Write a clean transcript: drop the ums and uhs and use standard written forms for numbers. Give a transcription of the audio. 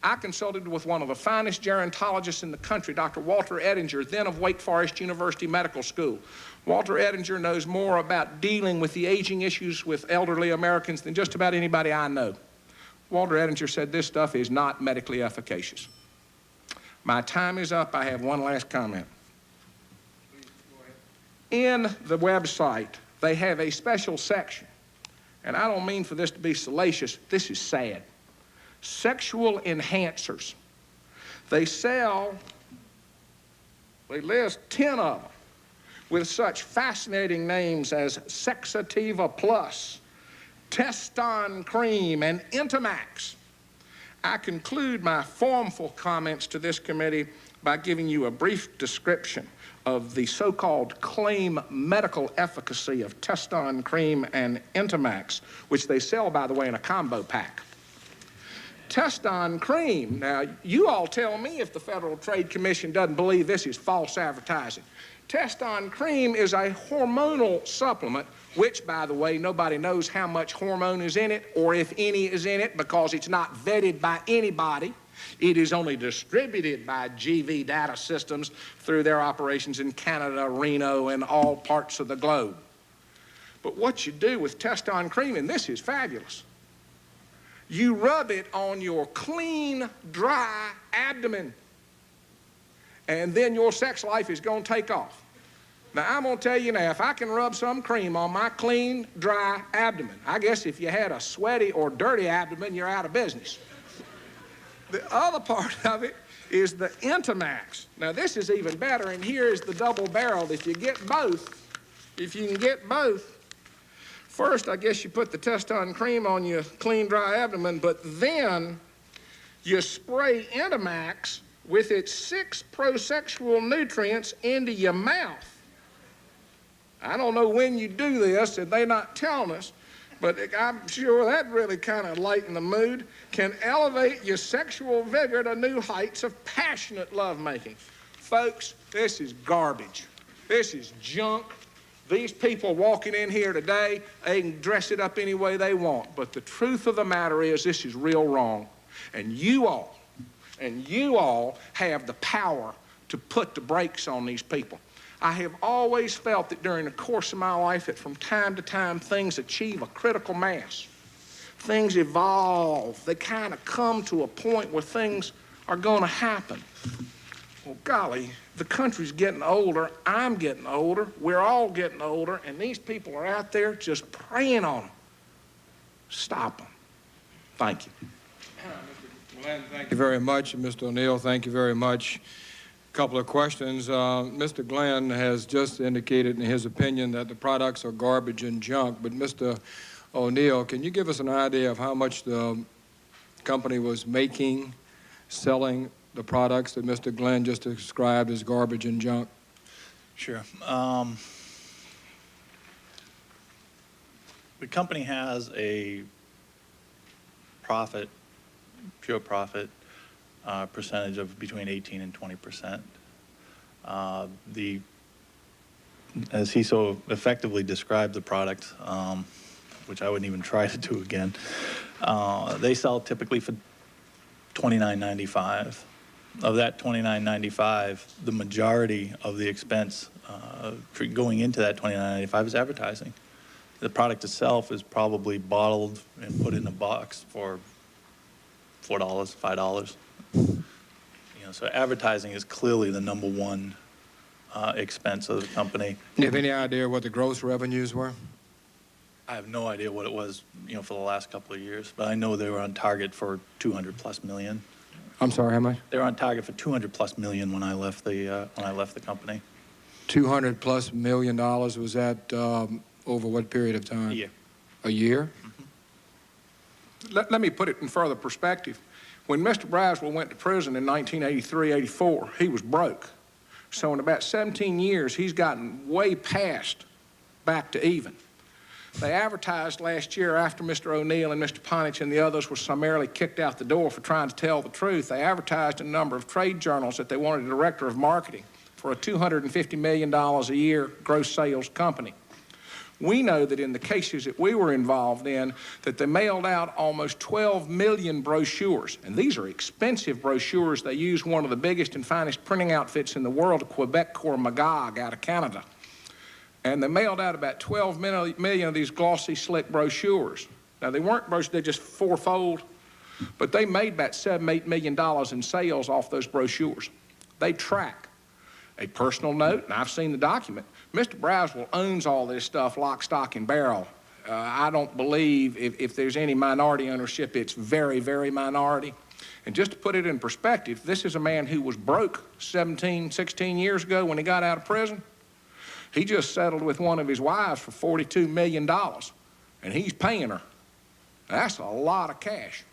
I consulted with one of the finest gerontologists in the country, Dr. Walter Ettinger, then of Wake Forest University Medical School. Walter Ettinger knows more about dealing with the aging issues with elderly Americans than just about anybody I know. Walter Ettinger said this stuff is not medically efficacious. My time is up. I have one last comment. In the website, they have a special section, and I don't mean for this to be salacious. This is sad. Sexual enhancers. They list 10 of them with such fascinating names as Sexativa Plus, Teston Cream, and Intamax. I conclude my formful comments to this committee by giving you a brief description of the so-called claim medical efficacy of Teston Cream and Intamax, which they sell, by the way, in a combo pack. Teston Cream, now you all tell me if the Federal Trade Commission doesn't believe this is false advertising. Teston Cream is a hormonal supplement, which, by the way, nobody knows how much hormone is in it or if any is in it because it's not vetted by anybody. It is only distributed by GV Data Systems through their operations in Canada, Reno, and all parts of the globe. But what you do with Teston Cream, and this is fabulous, you rub it on your clean, dry abdomen, and then your sex life is going to take off. Now, I'm going to tell you now, if I can rub some cream on my clean, dry abdomen, I guess if you had a sweaty or dirty abdomen, you're out of business. The other part of it is the Intamax. Now, this is even better, and here is the double-barreled. If you get both, if you can get both, first, I guess you put the Teston Cream on your clean, dry abdomen, but then you spray Intamax with its 6 prosexual nutrients into your mouth. I don't know when you do this, and they're not telling us, but I'm sure that really kind of lighten the mood, can elevate your sexual vigor to new heights of passionate lovemaking. Folks, this is garbage. This is junk. These people walking in here today, they can dress it up any way they want, but the truth of the matter is this is real wrong. And you all have the power to put the brakes on these people. I have always felt that during the course of my life that from time to time things achieve a critical mass. Things evolve. They kind of come to a point where things are going to happen. Well, golly, the country's getting older. I'm getting older. We're all getting older, and these people are out there just preying on them. Stop them. Thank you. Mr. Glenn, thank you very much. Mr. O'Neill, thank you very much. A couple of questions. Mr. Glenn has just indicated in his opinion that the products are garbage and junk, but Mr. O'Neill, can you give us an idea of how much the company was making, selling the products that Mr. Glenn just described as garbage and junk? Sure. The company has a profit, pure profit, percentage of between 18 and 20%. As he so effectively described the product, which I wouldn't even try to do again, they sell typically for $29.95. Of that $29.95, the majority of the expense going into that $29.95 is advertising. The product itself is probably bottled and put in a box for $4, $5. So advertising is clearly the #1 expense of the company. Do you have any idea what the gross revenues were? I have no idea what it was, for the last couple of years, but I know they were on target for $200+ million. I'm sorry, how much? They were on target for $200+ million when I left the company. $200+ million. Was that over what period of time? A year. A year? Mm-hmm. Let me put it in further perspective. When Mr. Braswell went to prison in 1983-84, he was broke. So in about 17 years, he's gotten way past back to even. They advertised last year after Mr. O'Neill and Mr. Ponich and the others were summarily kicked out the door for trying to tell the truth. They advertised in a number of trade journals that they wanted a director of marketing for a $250 million a year gross sales company. We know that in the cases that we were involved in, that they mailed out almost 12 million brochures. And these are expensive brochures. They use one of the biggest and finest printing outfits in the world, Quebec-Core Magog out of Canada. And they mailed out about 12 million of these glossy, slick brochures. Now, they weren't brochures, they just fourfold, but they made about $7-8 million in sales off those brochures. They track a personal note, and I've seen the document. Mr. Braswell owns all this stuff lock, stock, and barrel. I don't believe if there's any minority ownership, it's very, very minority. And just to put it in perspective, this is a man who was broke 17, 16 years ago when he got out of prison. He just settled with one of his wives for $42 million, and he's paying her. That's a lot of cash.